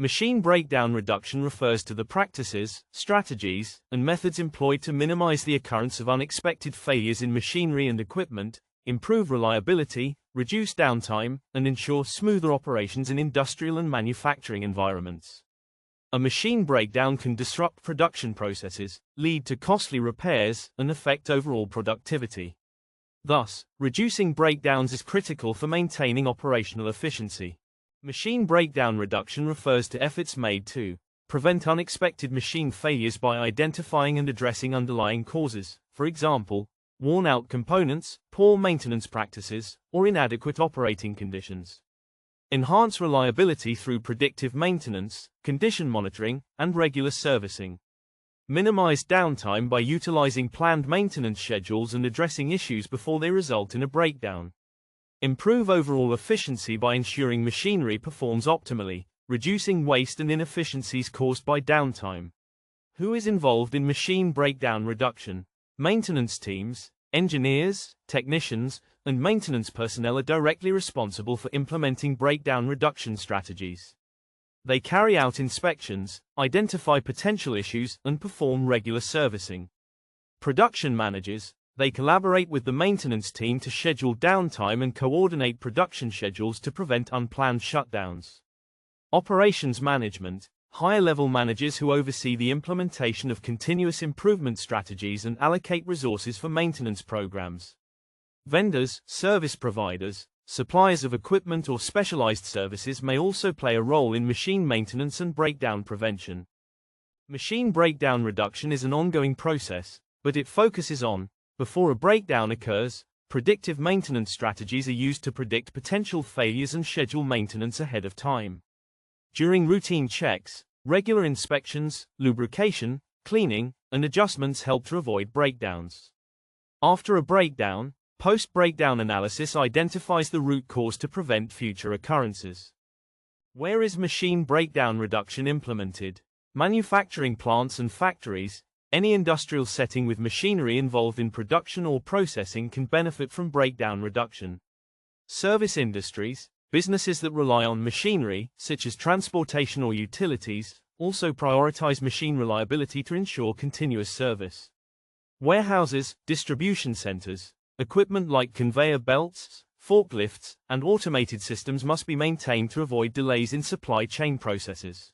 Machine breakdown reduction refers to the practices, strategies, and methods employed to minimize the occurrence of unexpected failures in machinery and equipment, improve reliability, reduce downtime, and ensure smoother operations in industrial and manufacturing environments. A machine breakdown can disrupt production processes, lead to costly repairs, and affect overall productivity. Thus, reducing breakdowns is critical for maintaining operational efficiency. Machine breakdown reduction refers to efforts made to prevent unexpected machine failures by identifying and addressing underlying causes, for example, worn-out components, poor maintenance practices, or inadequate operating conditions. Enhance reliability through predictive maintenance, condition monitoring, and regular servicing. Minimize downtime by utilizing planned maintenance schedules and addressing issues before they result in a breakdown. Improve overall efficiency by ensuring machinery performs optimally, reducing waste and inefficiencies caused by downtime. Who is involved in machine breakdown reduction? Maintenance teams, engineers, technicians, and maintenance personnel are directly responsible for implementing breakdown reduction strategies. They carry out inspections, identify potential issues, and perform regular servicing. Production managers, they collaborate with the maintenance team to schedule downtime and coordinate production schedules to prevent unplanned shutdowns. Operations management, higher-level managers who oversee the implementation of continuous improvement strategies and allocate resources for maintenance programs. Vendors, service providers, suppliers of equipment or specialized services may also play a role in machine maintenance and breakdown prevention. Machine breakdown reduction is an ongoing process, but it focuses on, before a breakdown occurs, predictive maintenance strategies are used to predict potential failures and schedule maintenance ahead of time. During routine checks, regular inspections, lubrication, cleaning, and adjustments help to avoid breakdowns. After a breakdown, post-breakdown analysis identifies the root cause to prevent future occurrences. Where is machine breakdown reduction implemented? Manufacturing plants and factories. Any industrial setting with machinery involved in production or processing can benefit from breakdown reduction. Service industries, businesses that rely on machinery, such as transportation or utilities, also prioritize machine reliability to ensure continuous service. Warehouses, distribution centers, equipment like conveyor belts, forklifts, and automated systems must be maintained to avoid delays in supply chain processes.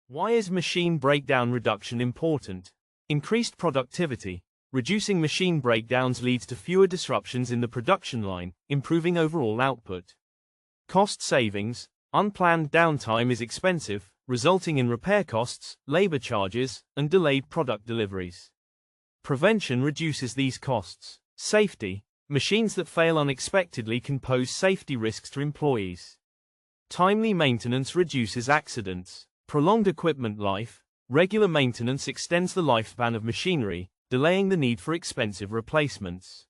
Why is machine breakdown reduction important? Increased productivity. Reducing machine breakdowns leads to fewer disruptions in the production line, improving overall output. Cost savings. Unplanned downtime is expensive, resulting in repair costs, labor charges, and delayed product deliveries. Prevention reduces these costs. Safety. Machines that fail unexpectedly can pose safety risks to employees. Timely maintenance reduces accidents. Prolonged equipment life. Regular maintenance extends the lifespan of machinery, delaying the need for expensive replacements.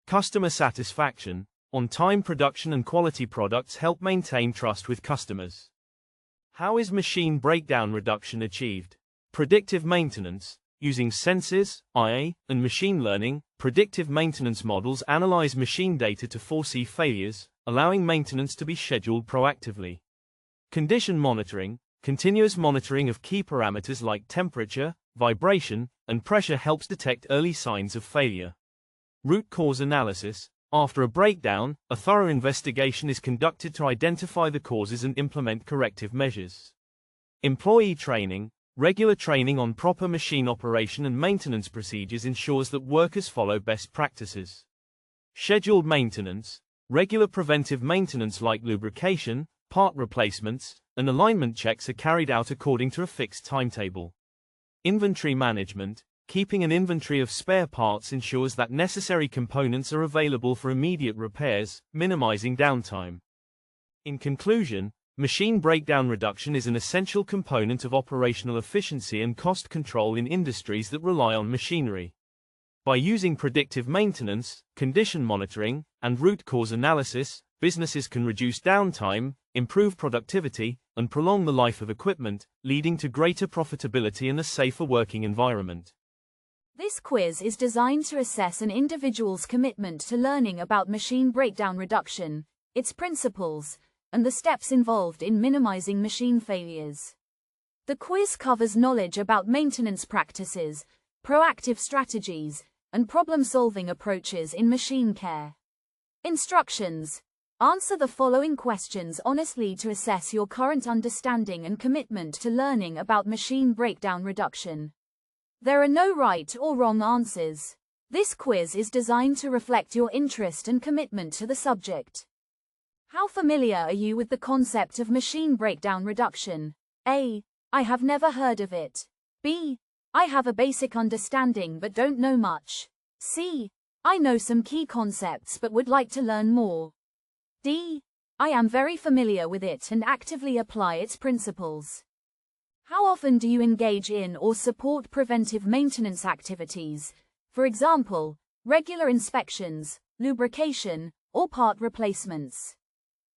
Customer satisfaction. On-time production and quality products help maintain trust with customers. How is machine breakdown reduction achieved? Predictive maintenance. Using sensors, AI, and machine learning, predictive maintenance models analyze machine data to foresee failures, allowing maintenance to be scheduled proactively. Condition monitoring. Continuous monitoring of key parameters like temperature, vibration, and pressure helps detect early signs of failure. Root cause analysis. After a breakdown, a thorough investigation is conducted to identify the causes and implement corrective measures. Employee training. Regular training on proper machine operation and maintenance procedures ensures that workers follow best practices. Scheduled maintenance. Regular preventive maintenance like lubrication, part replacements, and alignment checks are carried out according to a fixed timetable. Inventory management. Keeping an inventory of spare parts ensures that necessary components are available for immediate repairs, minimizing downtime. In conclusion, machine breakdown reduction is an essential component of operational efficiency and cost control in industries that rely on machinery. By using predictive maintenance, condition monitoring, and root cause analysis, businesses can reduce downtime, improve productivity, and prolong the life of equipment, leading to greater profitability and a safer working environment. This quiz is designed to assess an individual's commitment to learning about machine breakdown reduction, its principles, and the steps involved in minimizing machine failures. The quiz covers knowledge about maintenance practices, proactive strategies, and problem-solving approaches in machine care. Instructions. Answer the following questions honestly to assess your current understanding and commitment to learning about machine breakdown reduction. There are no right or wrong answers. This quiz is designed to reflect your interest and commitment to the subject. How familiar are you with the concept of machine breakdown reduction? A. I have never heard of it. B. I have a basic understanding but don't know much. C. I know some key concepts but would like to learn more. D. I am very familiar with it and actively apply its principles. How often do you engage in or support preventive maintenance activities? For example, regular inspections, lubrication, or part replacements.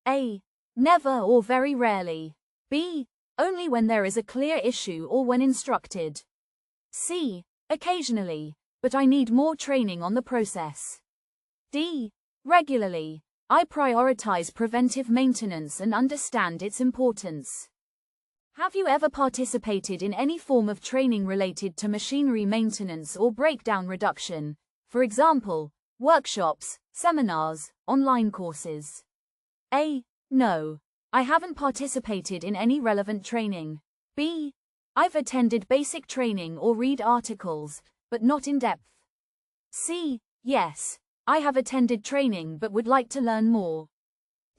A. Never or very rarely. B. Only when there is a clear issue or when instructed. C. Occasionally, but I need more training on the process. D. Regularly. I prioritize preventive maintenance and understand its importance. Have you ever participated in any form of training related to machinery maintenance or breakdown reduction? For example, workshops, seminars, online courses. A. No. I haven't participated in any relevant training. B. I've attended basic training or read articles, but not in depth. C. Yes. I have attended training but would like to learn more.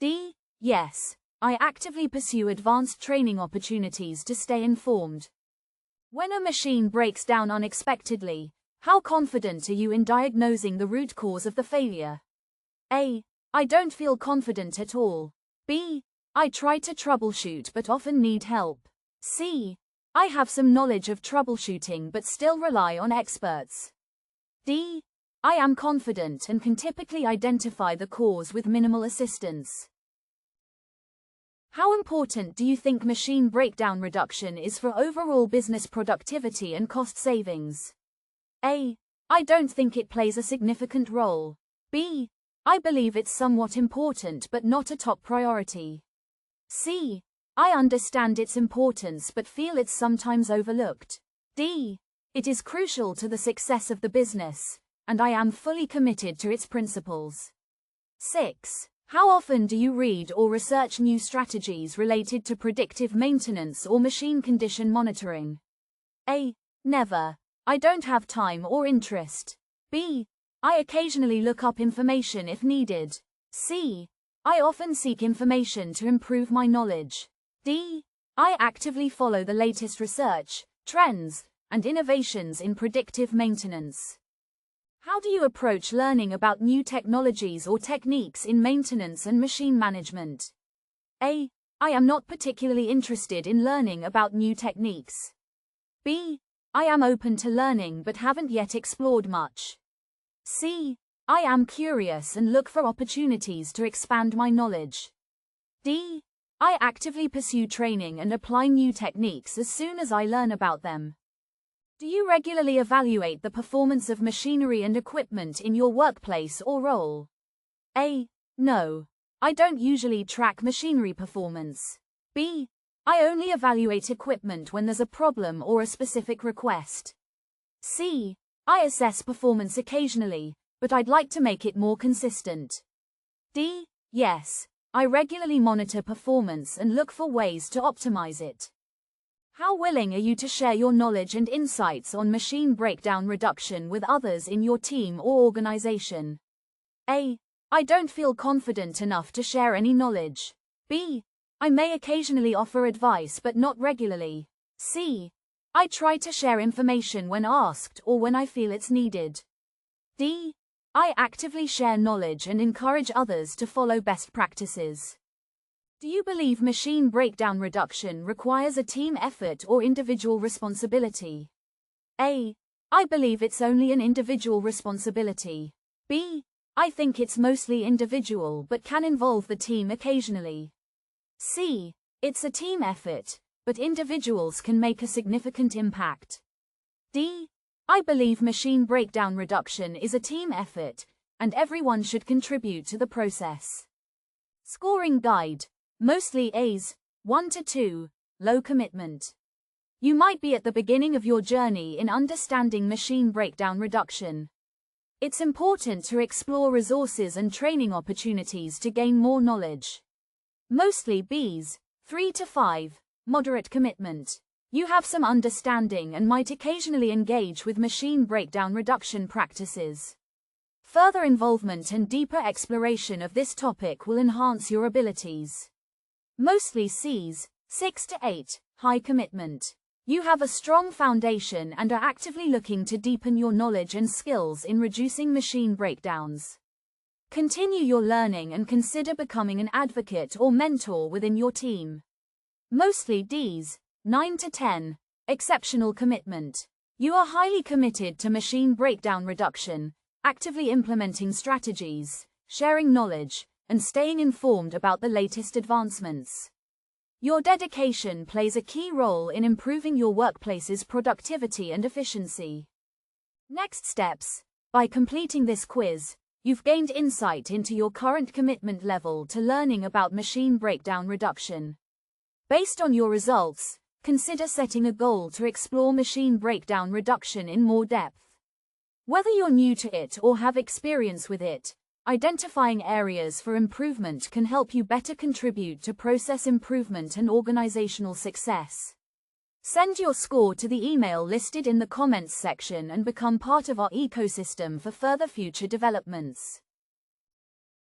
D. Yes. I actively pursue advanced training opportunities to stay informed. When a machine breaks down unexpectedly, how confident are you in diagnosing the root cause of the failure? A. I don't feel confident at all. B. I try to troubleshoot but often need help. C. I have some knowledge of troubleshooting but still rely on experts. D. I am confident and can typically identify the cause with minimal assistance. How important do you think machine breakdown reduction is for overall business productivity and cost savings? A. I don't think it plays a significant role. B. I believe it's somewhat important but not a top priority. C. I understand its importance but feel it's sometimes overlooked. D. It is crucial to the success of the business, and I am fully committed to its principles. 6. How often do you read or research new strategies related to predictive maintenance or machine condition monitoring? A. Never. I don't have time or interest. B. I occasionally look up information if needed. C. I often seek information to improve my knowledge. D. I actively follow the latest research, trends, and innovations in predictive maintenance. How do you approach learning about new technologies or techniques in maintenance and machine management? A. I am not particularly interested in learning about new techniques. B. I am open to learning but haven't yet explored much. C. I am curious and look for opportunities to expand my knowledge. D. I actively pursue training and apply new techniques as soon as I learn about them. Do you regularly evaluate the performance of machinery and equipment in your workplace or role? A. No. I don't usually track machinery performance. B. I only evaluate equipment when there's a problem or a specific request. C. I assess performance occasionally, but I'd like to make it more consistent. D. Yes. I regularly monitor performance and look for ways to optimize it. How willing are you to share your knowledge and insights on machine breakdown reduction with others in your team or organization? A. I don't feel confident enough to share any knowledge. B. I may occasionally offer advice but not regularly. C. I try to share information when asked or when I feel it's needed. D. I actively share knowledge and encourage others to follow best practices. Do you believe machine breakdown reduction requires a team effort or individual responsibility? A. I believe it's only an individual responsibility. B. I think it's mostly individual but can involve the team occasionally. C. It's a team effort, but individuals can make a significant impact. D. I believe machine breakdown reduction is a team effort, and everyone should contribute to the process. Scoring guide. Mostly A's, 1 to 2, low commitment. You might be at the beginning of your journey in understanding machine breakdown reduction. It's important to explore resources and training opportunities to gain more knowledge. Mostly B's, 3 to 5, moderate commitment. You have some understanding and might occasionally engage with machine breakdown reduction practices. Further involvement and deeper exploration of this topic will enhance your abilities. Mostly C's, 6 to 8, high commitment. You have a strong foundation and are actively looking to deepen your knowledge and skills in reducing machine breakdowns. Continue your learning and consider becoming an advocate or mentor within your team. Mostly D's, 9 to 10, exceptional commitment. You are highly committed to machine breakdown reduction, actively implementing strategies, sharing knowledge, and staying informed about the latest advancements. Your dedication plays a key role in improving your workplace's productivity and efficiency. Next steps. By completing this quiz, you've gained insight into your current commitment level to learning about machine breakdown reduction. Based on your results, consider setting a goal to explore machine breakdown reduction in more depth. Whether you're new to it or have experience with it, identifying areas for improvement can help you better contribute to process improvement and organizational success. Send your score to the email listed in the comments section and become part of our ecosystem for further future developments.